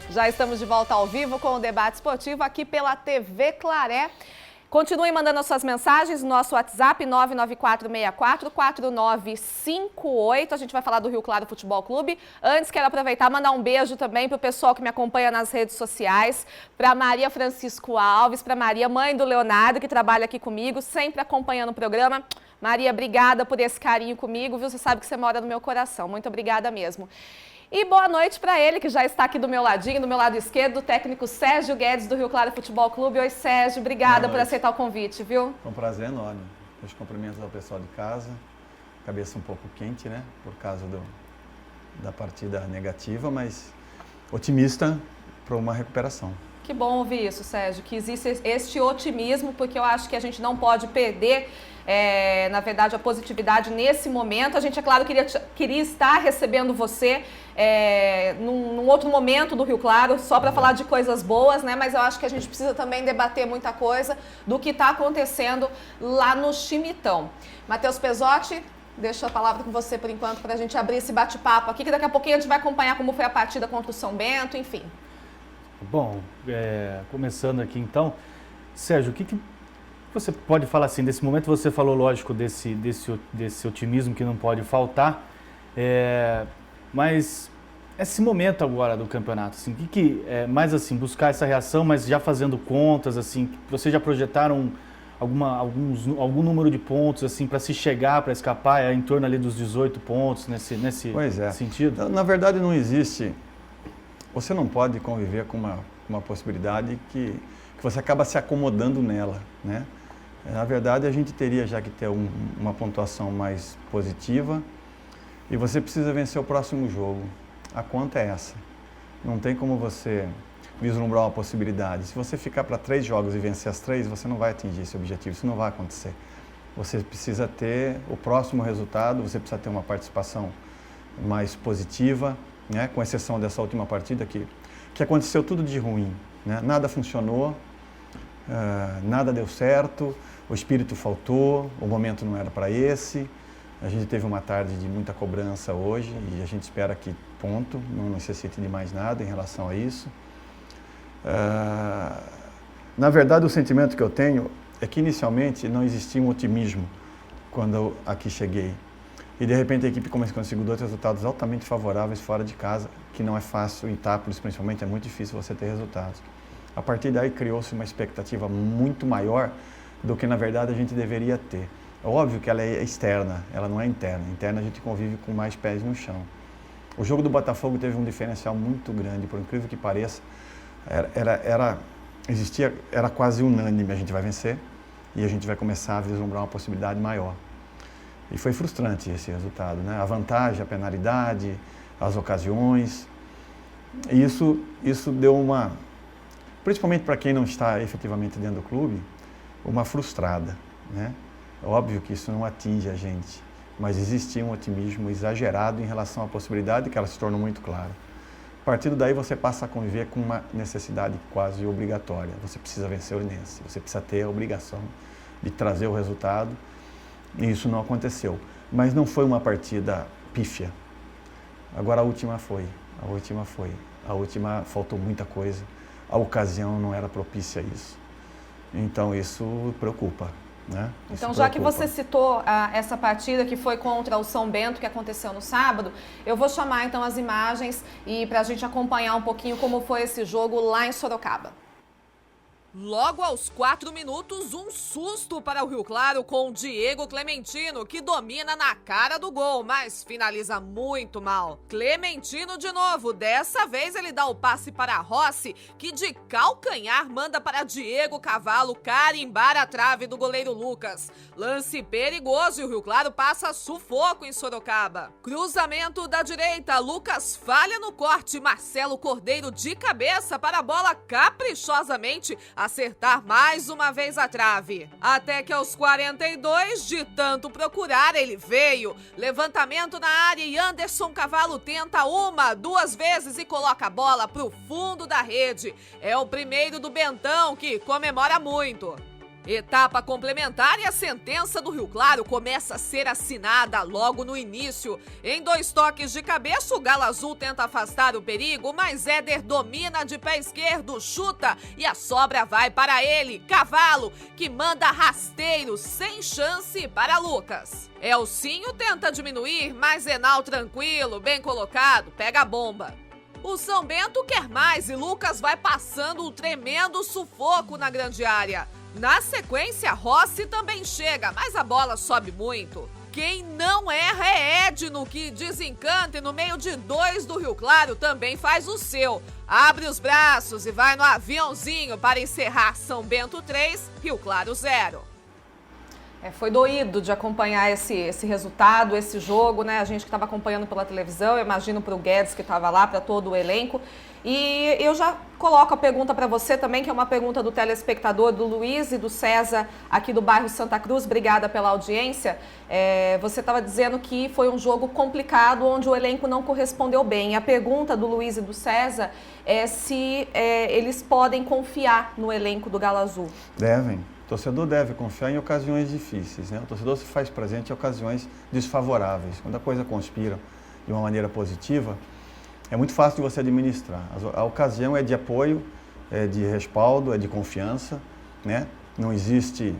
Já estamos de volta ao vivo com o debate esportivo aqui pela TV Claré. Continuem mandando as suas mensagens no nosso WhatsApp 994644958. A gente vai falar do Rio Claro Futebol Clube. Antes, quero aproveitar e mandar um beijo também para o pessoal que me acompanha nas redes sociais, para Maria Francisco Alves, para Maria, mãe do Leonardo, que trabalha aqui comigo, sempre acompanhando o programa. Maria, obrigada por esse carinho comigo, viu? Você sabe que você mora no meu coração. Muito obrigada mesmo. E boa noite para ele, que já está aqui do meu ladinho, do meu lado esquerdo, o técnico Sérgio Guedes, do Rio Claro Futebol Clube. Oi, Sérgio, obrigada por aceitar o convite, viu? Foi um prazer enorme. Meus cumprimentos ao pessoal de casa. Cabeça um pouco quente, né? Por causa da partida negativa, mas otimista para uma recuperação. Que bom ouvir isso, Sérgio, que existe este otimismo, porque eu acho que a gente não pode perder, na verdade, a positividade nesse momento. A gente, é claro, queria estar recebendo você num outro momento do Rio Claro, só para falar de coisas boas, né? Mas eu acho que a gente precisa também debater muita coisa do que está acontecendo lá no Chimitão. Matheus Pesotti, deixo a palavra com você por enquanto para a gente abrir esse bate-papo aqui, que daqui a pouquinho a gente vai acompanhar como foi a partida contra o São Bento, enfim. Bom, começando aqui então, Sérgio, o que você pode falar assim, desse momento você falou, lógico, desse otimismo que não pode faltar, mas esse momento agora do campeonato, assim, mais assim, buscar essa reação, mas já fazendo contas, assim, vocês já projetaram algum número de pontos, assim, para se chegar, para escapar, em torno ali dos 18 pontos, nesse sentido? Na verdade não existe. Você não pode conviver com uma possibilidade que você acaba se acomodando nela, né? Na verdade, a gente teria já que ter uma pontuação mais positiva e você precisa vencer o próximo jogo. A conta é essa. Não tem como você vislumbrar uma possibilidade. Se você ficar para 3 jogos e vencer as 3, você não vai atingir esse objetivo, isso não vai acontecer. Você precisa ter o próximo resultado, você precisa ter uma participação mais positiva, né? Com exceção dessa última partida que aconteceu tudo de ruim, né? Nada funcionou, nada deu certo, o espírito faltou, o momento não era para esse. A gente teve uma tarde de muita cobrança hoje e a gente espera que ponto, não necessite de mais nada em relação a isso. Na verdade, o sentimento que eu tenho é que inicialmente não existia um otimismo quando eu aqui cheguei. E de repente a equipe conseguiu 2 resultados altamente favoráveis fora de casa, que não é fácil, em Itápolis principalmente, é muito difícil você ter resultados. A partir daí criou-se uma expectativa muito maior do que na verdade a gente deveria ter. É óbvio que ela é externa, ela não é interna. Interna a gente convive com mais pés no chão. O jogo do Botafogo teve um diferencial muito grande, por incrível que pareça, era quase unânime, a gente vai vencer e a gente vai começar a vislumbrar uma possibilidade maior. E foi frustrante esse resultado, né? A vantagem, a penalidade, as ocasiões. E isso deu principalmente para quem não está efetivamente dentro do clube, uma frustrada, né? É óbvio que isso não atinge a gente, mas existia um otimismo exagerado em relação à possibilidade que ela se tornou muito clara. A partir daí você passa a conviver com uma necessidade quase obrigatória. Você precisa vencer o Linense, você precisa ter a obrigação de trazer o resultado. E isso não aconteceu. Mas não foi uma partida pífia. Agora a última foi. A última faltou muita coisa. A ocasião não era propícia a isso. Então isso preocupa, né? Então, já que você citou essa partida que foi contra o São Bento, que aconteceu no sábado, eu vou chamar então as imagens e para a gente acompanhar um pouquinho como foi esse jogo lá em Sorocaba. Logo aos 4 minutos, um susto para o Rio Claro com Diego Clementino, que domina na cara do gol, mas finaliza muito mal. Clementino de novo, dessa vez ele dá o passe para Rossi, que de calcanhar manda para Diego Cavalo carimbar a trave do goleiro Lucas. Lance perigoso e o Rio Claro passa sufoco em Sorocaba. Cruzamento da direita, Lucas falha no corte, Marcelo Cordeiro de cabeça para a bola caprichosamente acertar mais uma vez a trave. Até que aos 42, de tanto procurar, ele veio. Levantamento na área e Anderson Cavalo tenta 1, 2 vezes e coloca a bola pro fundo da rede. É o primeiro do Bentão, que comemora muito. Etapa complementar e a sentença do Rio Claro começa a ser assinada logo no início. Em 2 toques de cabeça, o Galo Azul tenta afastar o perigo, mas Éder domina de pé esquerdo, chuta e a sobra vai para ele, Cavalo, que manda rasteiro sem chance para Lucas. Elcinho tenta diminuir, mas Enal tranquilo, bem colocado, pega a bomba. O São Bento quer mais e Lucas vai passando um tremendo sufoco na grande área. Na sequência, Rossi também chega, mas a bola sobe muito. Quem não erra é Edno, que desencanta e no meio de 2 do Rio Claro também faz o seu. Abre os braços e vai no aviãozinho para encerrar São Bento 3, Rio Claro 0. Foi doído de acompanhar esse resultado, esse jogo, né? A gente que estava acompanhando pela televisão, eu imagino para o Guedes que estava lá, para todo o elenco. E eu já coloco a pergunta para você também, que é uma pergunta do telespectador, do Luiz e do César, aqui do bairro Santa Cruz. Obrigada pela audiência. Você estava dizendo que foi um jogo complicado, onde o elenco não correspondeu bem. E a pergunta do Luiz e do César é se eles podem confiar no elenco do Galo Azul. Devem. O torcedor deve confiar em ocasiões difíceis, né? O torcedor se faz presente em ocasiões desfavoráveis. Quando a coisa conspira de uma maneira positiva, é muito fácil de você administrar. A ocasião é de apoio, é de respaldo, é de confiança, né? Não existe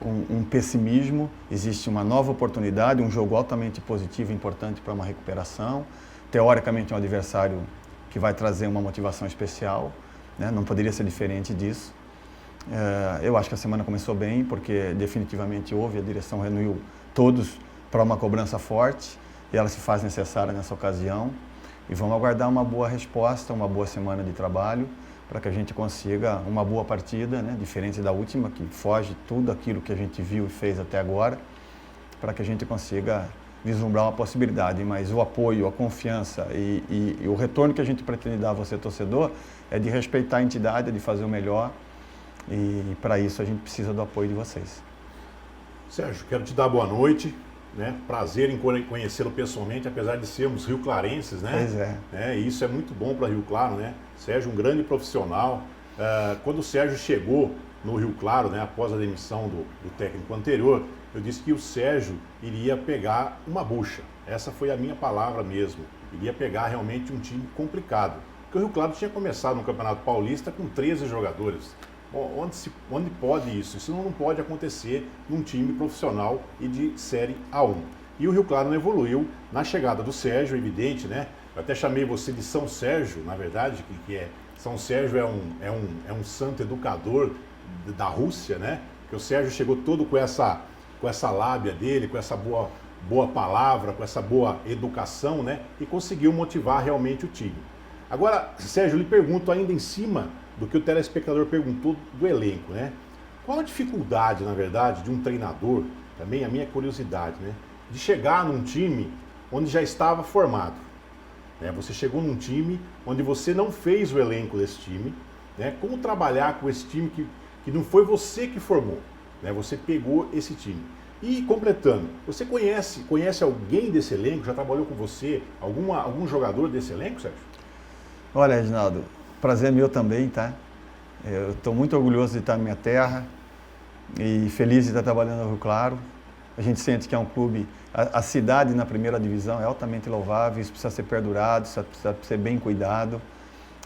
um pessimismo, existe uma nova oportunidade, um jogo altamente positivo e importante para uma recuperação. Teoricamente, um adversário que vai trazer uma motivação especial, né? Não poderia ser diferente disso. Eu acho que a semana começou bem, porque definitivamente houve, a direção reuniu todos para uma cobrança forte e ela se faz necessária nessa ocasião. E vamos aguardar uma boa resposta, uma boa semana de trabalho, para que a gente consiga uma boa partida, né? Diferente da última, que foge tudo aquilo que a gente viu e fez até agora, para que a gente consiga vislumbrar uma possibilidade. Mas o apoio, a confiança e o retorno que a gente pretende dar a você, torcedor, é de respeitar a entidade, é de fazer o melhor. E para isso a gente precisa do apoio de vocês. Sérgio, quero te dar boa noite, né? Prazer em conhecê-lo pessoalmente, apesar de sermos rio-clarenses, né? Pois é. E isso é muito bom para Rio Claro, né? Sérgio, um grande profissional. Quando o Sérgio chegou no Rio Claro, né, após a demissão do técnico anterior, eu disse que o Sérgio iria pegar uma bucha. Essa foi a minha palavra mesmo. Iria pegar realmente um time complicado. Porque o Rio Claro tinha começado no Campeonato Paulista com 13 jogadores. Bom, onde pode isso? Isso não pode acontecer num time profissional e de Série A1. E o Rio Claro não evoluiu na chegada do Sérgio, evidente, né? Eu até chamei você de São Sérgio, na verdade, São Sérgio é um santo educador da Rússia, né? Porque o Sérgio chegou todo com essa lábia dele, com essa boa palavra, com essa boa educação, né? E conseguiu motivar realmente o time. Agora, Sérgio, eu lhe pergunto ainda em cima do que o telespectador perguntou do elenco, né? Qual a dificuldade, na verdade, de um treinador, também a minha curiosidade, né? De chegar num time onde já estava formado, né? Você chegou num time onde você não fez o elenco desse time, né? Como trabalhar com esse time que não foi você que formou, né? Você pegou esse time. E completando, você conhece alguém desse elenco? Já trabalhou com você? Algum jogador desse elenco, Sérgio? Olha, Reginaldo, prazer meu também, tá? Eu estou muito orgulhoso de estar na minha terra e feliz de estar trabalhando no Rio Claro. A gente sente que é um clube, a cidade na primeira divisão é altamente louvável, isso precisa ser perdurado, isso precisa ser bem cuidado.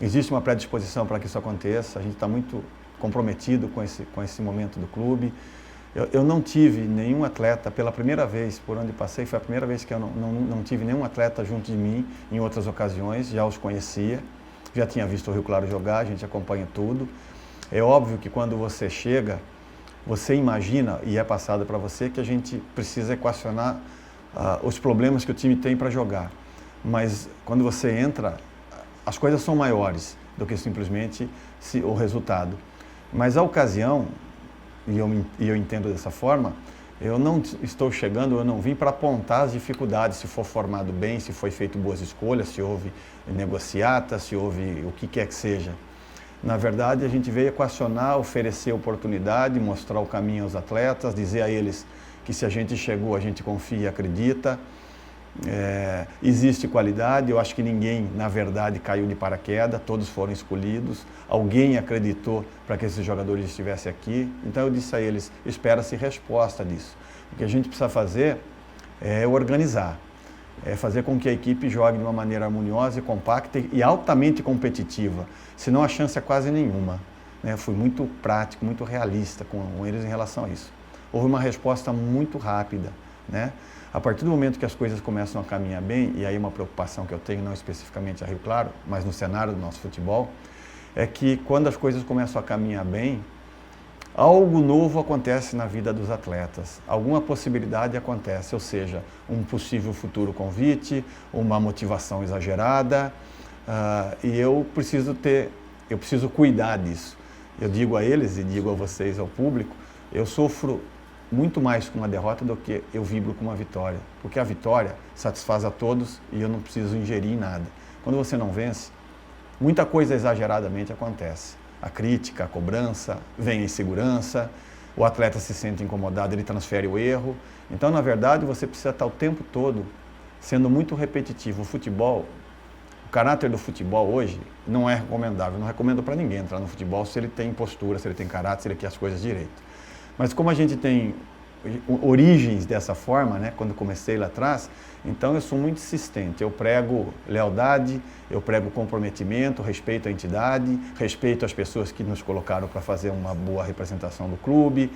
Existe uma predisposição para que isso aconteça, a gente está muito comprometido com esse momento do clube. Eu não tive nenhum atleta, pela primeira vez, por onde passei, foi a primeira vez que eu não tive nenhum atleta junto de mim em outras ocasiões, já os conhecia. Já tinha visto o Rio Claro jogar, a gente acompanha tudo. É óbvio que quando você chega, você imagina, e é passado para você, que a gente precisa equacionar os problemas que o time tem para jogar. Mas quando você entra, as coisas são maiores do que simplesmente o resultado. Mas a ocasião, e eu entendo dessa forma, eu não estou chegando, eu não vim para apontar as dificuldades, se for formado bem, se foi feito boas escolhas, se houve negociata, se houve o que quer que seja. Na verdade, a gente veio equacionar, oferecer oportunidade, mostrar o caminho aos atletas, dizer a eles que se a gente chegou, a gente confia e acredita. Existe qualidade, eu acho que ninguém, na verdade, caiu de paraquedas, todos foram escolhidos, alguém acreditou para que esses jogadores estivessem aqui, então eu disse a eles, espera-se resposta disso. O que a gente precisa fazer é organizar, é fazer com que a equipe jogue de uma maneira harmoniosa e compacta e altamente competitiva, senão a chance é quase nenhuma. Né? Fui muito prático, muito realista com eles em relação a isso. Houve uma resposta muito rápida, né? A partir do momento que as coisas começam a caminhar bem, e aí uma preocupação que eu tenho, não especificamente a Rio Claro, mas no cenário do nosso futebol, é que quando as coisas começam a caminhar bem, algo novo acontece na vida dos atletas, alguma possibilidade acontece, ou seja, um possível futuro convite, uma motivação exagerada, e eu preciso cuidar disso. Eu digo a eles e digo a vocês, ao público, eu sofro muito mais com uma derrota do que eu vibro com uma vitória, porque a vitória satisfaz a todos e eu não preciso ingerir em nada. Quando você não vence, muita coisa exageradamente acontece. A crítica, a cobrança, vem a insegurança, o atleta se sente incomodado, ele transfere o erro. Então, na verdade, você precisa estar o tempo todo sendo muito repetitivo. O futebol, o caráter do futebol hoje não é recomendável, não recomendo para ninguém entrar no futebol se ele tem postura, se ele tem caráter, se ele quer as coisas direito. Mas como a gente tem origens dessa forma, né, quando comecei lá atrás, então eu sou muito insistente. Eu prego lealdade, eu prego comprometimento, respeito à entidade, respeito às pessoas que nos colocaram para fazer uma boa representação do clube,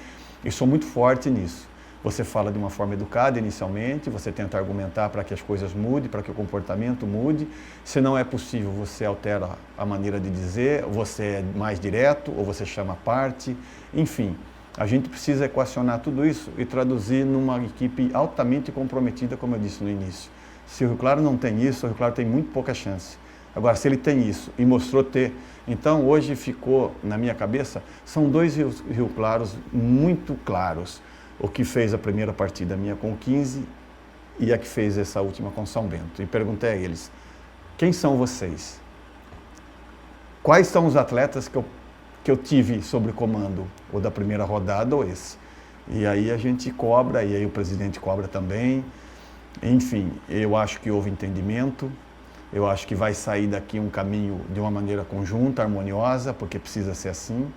e sou muito forte nisso. Você fala de uma forma educada inicialmente, você tenta argumentar para que as coisas mudem, para que o comportamento mude. Se não é possível, você altera a maneira de dizer, você é mais direto, ou você chama a parte, enfim. A gente precisa equacionar tudo isso e traduzir numa equipe altamente comprometida, como eu disse no início. Se o Rio Claro não tem isso, o Rio Claro tem muito pouca chance. Agora, se ele tem isso e mostrou ter, então hoje ficou na minha cabeça, são dois Rio Claros muito claros. O que fez a primeira partida minha com 15 e a que fez essa última com São Bento. E perguntei a eles, quem são vocês? Quais são os atletas que eu tive sobre comando, ou da primeira rodada ou esse. E aí a gente cobra, e aí o presidente cobra também. Enfim, eu acho que houve entendimento, eu acho que vai sair daqui um caminho de uma maneira conjunta, harmoniosa, porque precisa ser assim.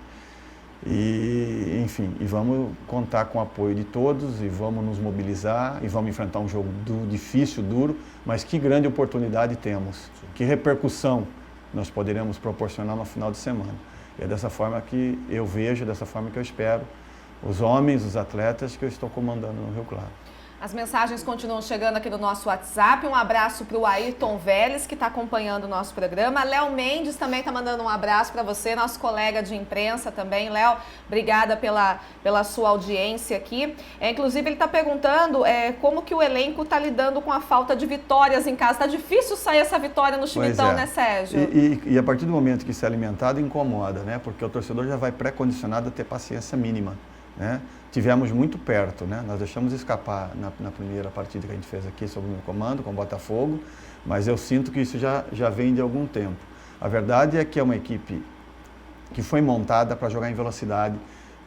E, enfim, e vamos contar com o apoio de todos, e vamos nos mobilizar, e vamos enfrentar um jogo difícil, duro, mas que grande oportunidade temos, que repercussão nós poderemos proporcionar no final de semana. É dessa forma que eu vejo, dessa forma que eu espero os homens, os atletas que eu estou comandando no Rio Claro. As mensagens continuam chegando aqui no nosso WhatsApp. Um abraço para o Ayrton Vélez, que está acompanhando o nosso programa. Léo Mendes também está mandando um abraço para você, nosso colega de imprensa também. Léo, obrigada pela sua audiência aqui. Inclusive, ele está perguntando como que o elenco está lidando com a falta de vitórias em casa. Está difícil sair essa vitória no Chimitão, né, Sérgio? E a partir do momento que se é alimentado, incomoda, né? Porque o torcedor já vai pré-condicionado a ter paciência mínima, né? Tivemos muito perto, né? Nós deixamos escapar na primeira partida que a gente fez aqui sob o meu comando, com o Botafogo, mas eu sinto que isso já vem de algum tempo. A verdade é que é uma equipe que foi montada para jogar em velocidade,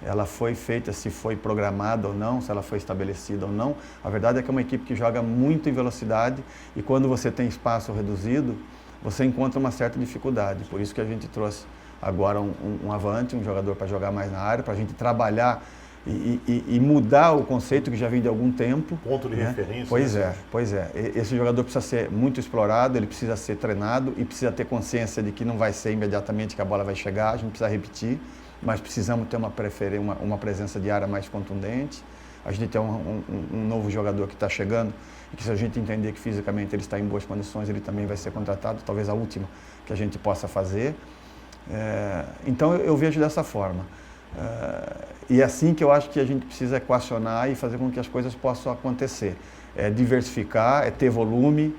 ela foi feita, se foi programada ou não, se ela foi estabelecida ou não. A verdade é que é uma equipe que joga muito em velocidade e quando você tem espaço reduzido, você encontra uma certa dificuldade. Por isso que a gente trouxe agora um avante, um jogador para jogar mais na área, para a gente trabalhar e mudar o conceito que já vem de algum tempo. Ponto de referência. Pois é. Esse jogador precisa ser muito explorado, ele precisa ser treinado e precisa ter consciência de que não vai ser imediatamente que a bola vai chegar, a gente precisa repetir, mas precisamos ter uma presença de área mais contundente. A gente tem um novo jogador que está chegando e que se a gente entender que fisicamente ele está em boas condições, ele também vai ser contratado, talvez a última que a gente possa fazer. Então eu vejo dessa forma. E é assim que eu acho que a gente precisa equacionar e fazer com que as coisas possam acontecer. É diversificar, é ter volume,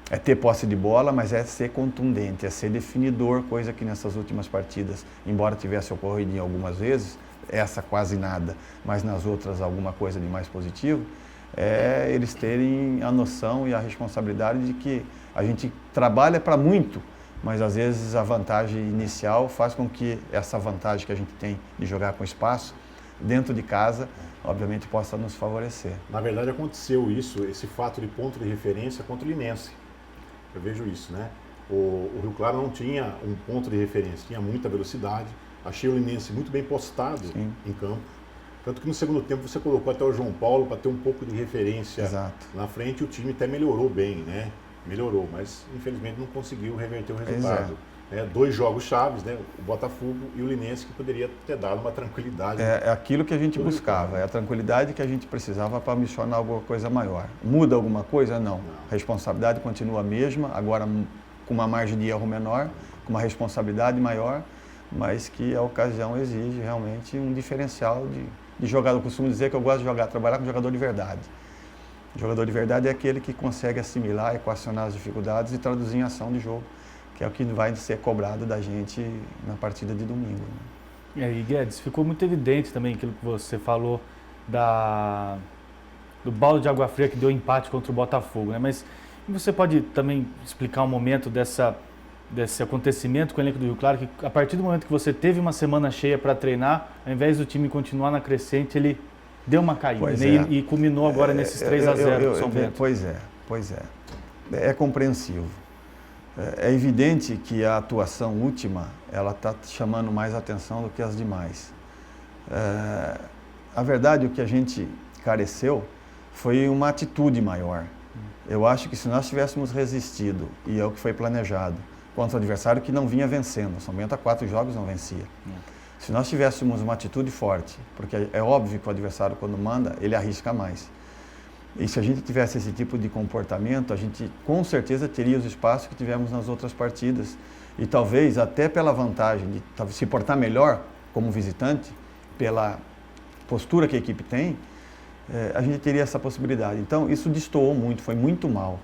é ter posse de bola, mas é ser contundente, é ser definidor, coisa que nessas últimas partidas, embora tivesse ocorrido em algumas vezes, essa quase nada, mas nas outras alguma coisa de mais positivo, eles terem a noção e a responsabilidade de que a gente trabalha para muito, mas às vezes a vantagem inicial faz com que essa vantagem que a gente tem de jogar com espaço dentro de casa, obviamente possa nos favorecer. Na verdade aconteceu isso, esse fato de ponto de referência contra o Linense. Eu vejo isso, né? O Rio Claro não tinha um ponto de referência, tinha muita velocidade. Achei o Linense muito bem postado em campo. Tanto que no segundo tempo você colocou até o João Paulo para ter um pouco de referência na frente e o time até melhorou bem, né? Melhorou, mas infelizmente não conseguiu reverter o resultado. 2 jogos chaves, né? O Botafogo e o Linense, que poderia ter dado uma tranquilidade. É aquilo que a gente buscava, é a tranquilidade que a gente precisava para missionar alguma coisa maior. Muda alguma coisa? Não. A responsabilidade continua a mesma, agora com uma margem de erro menor, com uma responsabilidade maior, mas que a ocasião exige realmente um diferencial de jogador. Eu costumo dizer que eu gosto de trabalhar com jogador de verdade. O jogador de verdade é aquele que consegue assimilar, equacionar as dificuldades e traduzir em ação de jogo, que é o que vai ser cobrado da gente na partida de domingo. E aí, Guedes, ficou muito evidente também aquilo que você falou do balde de água fria que deu empate contra o Botafogo, né? Mas você pode também explicar um momento desse acontecimento com o elenco do Rio Claro, que a partir do momento que você teve uma semana cheia para treinar, ao invés do time continuar na crescente, ele deu uma caída, né? E culminou agora nesses 3-0 do São Bento. Pois é. É compreensível. É evidente que a atuação última, ela está chamando mais atenção do que as demais. A verdade, o que a gente careceu foi uma atitude maior. Eu acho que se nós tivéssemos resistido, e é o que foi planejado, contra o adversário que não vinha vencendo, o São Bento há 4 jogos não vencia. Se nós tivéssemos uma atitude forte, porque é óbvio que o adversário quando manda, ele arrisca mais. E se a gente tivesse esse tipo de comportamento, a gente com certeza teria os espaços que tivemos nas outras partidas. E talvez até pela vantagem de se portar melhor como visitante, pela postura que a equipe tem, a gente teria essa possibilidade. Então isso destoou muito, foi muito mal.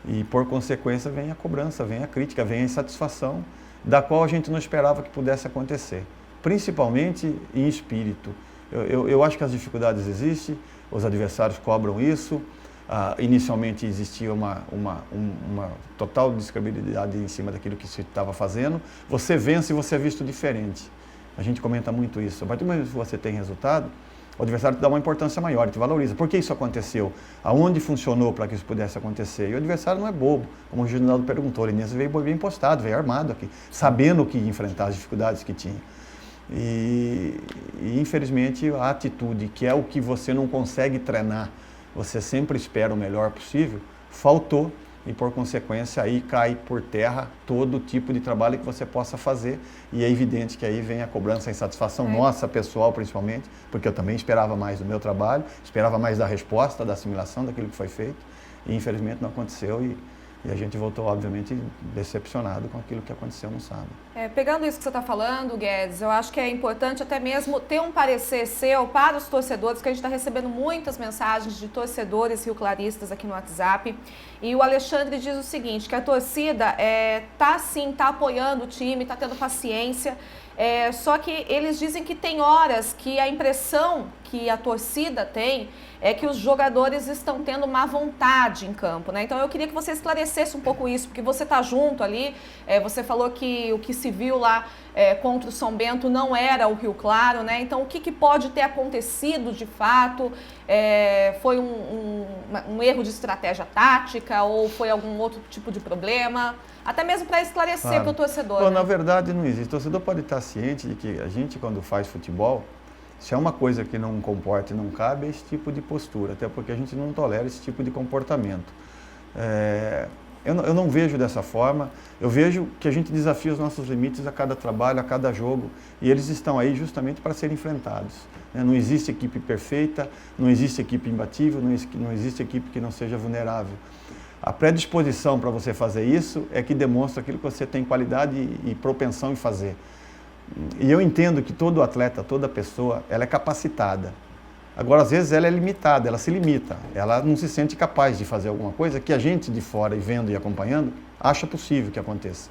E por consequência vem a cobrança, vem a crítica, vem a insatisfação, da qual a gente não esperava que pudesse acontecer. Principalmente em espírito. Eu acho que as dificuldades existem, os adversários cobram isso, inicialmente existia uma total descredibilidade em cima daquilo que se estava fazendo. Você vence e você é visto diferente. A gente comenta muito isso. A partir do momento que você tem resultado, o adversário te dá uma importância maior, te valoriza. Por que isso aconteceu? Aonde funcionou para que isso pudesse acontecer? E o adversário não é bobo, como o Reginaldo perguntou, o Linense veio bem postado, veio armado aqui, sabendo o que enfrentar, as dificuldades que tinha. E infelizmente a atitude, que é o que você não consegue treinar, você sempre espera o melhor possível, faltou e por consequência aí cai por terra todo tipo de trabalho que você possa fazer e é evidente que aí vem a cobrança, a insatisfação nossa, pessoal principalmente, porque eu também esperava mais do meu trabalho, esperava mais da resposta, da assimilação daquilo que foi feito e infelizmente não aconteceu e a gente voltou, obviamente, decepcionado com aquilo que aconteceu no sábado. Pegando isso que você está falando, Guedes, eu acho que é importante até mesmo ter um parecer seu para os torcedores, que a gente está recebendo muitas mensagens de torcedores rioclaristas aqui no WhatsApp. E o Alexandre diz o seguinte, que a torcida está apoiando o time, está tendo paciência, só que eles dizem que tem horas que a impressão que a torcida tem é que os jogadores estão tendo má vontade em campo, né? Então eu queria que você esclarecesse um pouco isso, porque você está junto ali, você falou que o que se viu lá contra o São Bento não era o Rio Claro, né? Então o que pode ter acontecido de fato? Foi um erro de estratégia tática ou foi algum outro tipo de problema? Até mesmo para esclarecer para o torcedor. Bom, né? Na verdade não existe. O torcedor pode estar ciente de que a gente quando faz futebol, se é uma coisa que não comporta e não cabe, é esse tipo de postura, até porque a gente não tolera esse tipo de comportamento. Eu não vejo dessa forma, eu vejo que a gente desafia os nossos limites a cada trabalho, a cada jogo, e eles estão aí justamente para serem enfrentados. Não existe equipe perfeita, não existe equipe imbatível, não existe equipe que não seja vulnerável. A predisposição para você fazer isso é que demonstra aquilo que você tem qualidade e propensão em fazer. E eu entendo que todo atleta, toda pessoa, ela é capacitada. Agora, às vezes, ela é limitada, ela se limita. Ela não se sente capaz de fazer alguma coisa que a gente de fora, e vendo e acompanhando, acha possível que aconteça.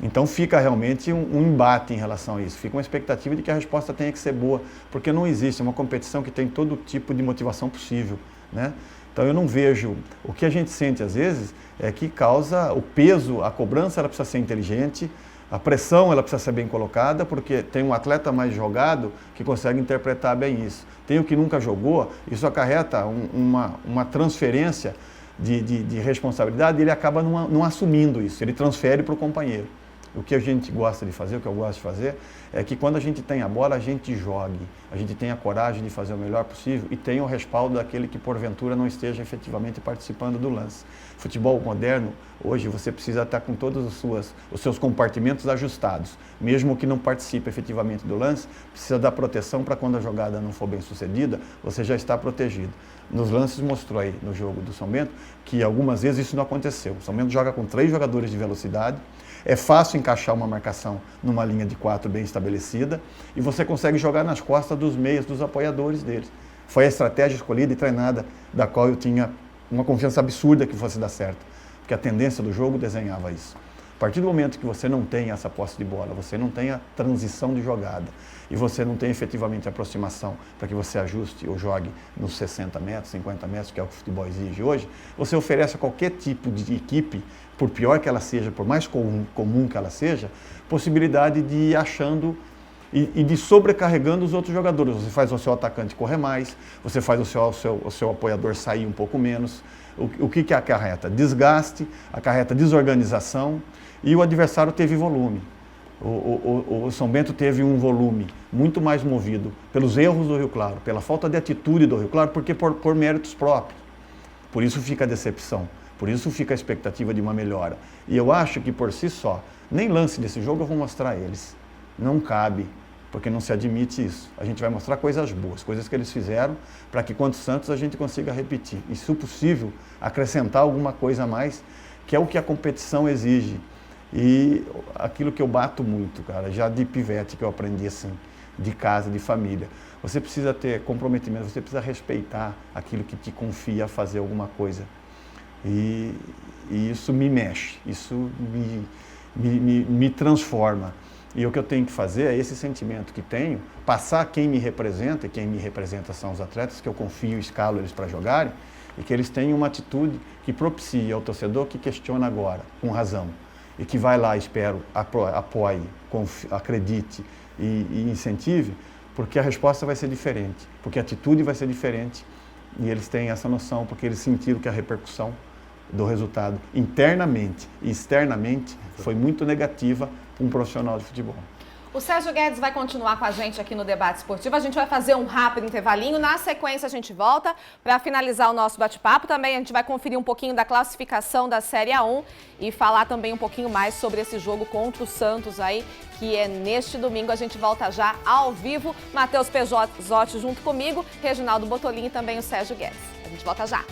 Então, fica realmente um embate em relação a isso. Fica uma expectativa de que a resposta tenha que ser boa, porque não existe uma competição que tem todo tipo de motivação possível, né? Então, eu não vejo... O que a gente sente, às vezes, é que causa o peso, a cobrança, ela precisa ser inteligente, A pressão ela precisa ser bem colocada, porque tem um atleta mais jogado que consegue interpretar bem isso. Tem o que nunca jogou, isso acarreta uma transferência de responsabilidade, e ele acaba não assumindo isso, ele transfere para o companheiro. O que a gente gosta de fazer, o que eu gosto de fazer, é que quando a gente tem a bola, a gente jogue, a gente tenha a coragem de fazer o melhor possível e tenha o respaldo daquele que porventura não esteja efetivamente participando do lance. Futebol moderno, hoje você precisa estar com todos os seus compartimentos ajustados. Mesmo que não participe efetivamente do lance, precisa dar proteção para quando a jogada não for bem sucedida, você já está protegido. Nos lances mostrou aí no jogo do São Bento que algumas vezes isso não aconteceu. O São Bento joga com 3 jogadores de velocidade, é fácil encaixar uma marcação numa linha de 4 bem estabelecida e você consegue jogar nas costas dos meias, dos apoiadores deles. Foi a estratégia escolhida e treinada, da qual eu tinha uma confiança absurda que fosse dar certo, porque a tendência do jogo desenhava isso. A partir do momento que você não tem essa posse de bola, você não tem a transição de jogada e você não tem efetivamente a aproximação para que você ajuste ou jogue nos 60 metros, 50 metros, que é o que o futebol exige hoje, você oferece a qualquer tipo de equipe, por pior que ela seja, por mais comum que ela seja, possibilidade de ir achando e de sobrecarregando os outros jogadores. Você faz o seu atacante correr mais, você faz o seu apoiador sair um pouco menos. O que acarreta? Desgaste, acarreta desorganização, e o adversário teve volume. O São Bento teve um volume muito mais movido pelos erros do Rio Claro, pela falta de atitude do Rio Claro, porque por méritos próprios. Por isso fica a decepção, por isso fica a expectativa de uma melhora. E eu acho que por si só, nem lance desse jogo eu vou mostrar a eles. Não cabe, porque não se admite isso. A gente vai mostrar coisas boas, coisas que eles fizeram, para que quanto Santos a gente consiga repetir. E, se possível, acrescentar alguma coisa a mais, que é o que a competição exige. E aquilo que eu bato muito, cara, já de pivete que eu aprendi assim, de casa, de família. Você precisa ter comprometimento, você precisa respeitar aquilo que te confia a fazer alguma coisa. E isso me mexe, isso me transforma. E o que eu tenho que fazer é esse sentimento que tenho, passar quem me representa, e quem me representa são os atletas, que eu confio e escalo eles para jogarem, e que eles tenham uma atitude que propicie ao torcedor que questiona agora, com razão, e que vai lá, espero, apoie, acredite e incentive, porque a resposta vai ser diferente, porque a atitude vai ser diferente, e eles têm essa noção, porque eles sentiram que a repercussão do resultado internamente e externamente foi muito negativa para um profissional de futebol. O Sérgio Guedes vai continuar com a gente aqui no Debate Esportivo. A gente vai fazer um rápido intervalinho. Na sequência, a gente volta para finalizar o nosso bate-papo. Também a gente vai conferir um pouquinho da classificação da Série A1 e falar também um pouquinho mais sobre esse jogo contra o Santos aí, que é neste domingo. A gente volta já ao vivo. Matheus Pejotti junto comigo, Reginaldo Botolini e também o Sérgio Guedes. A gente volta já.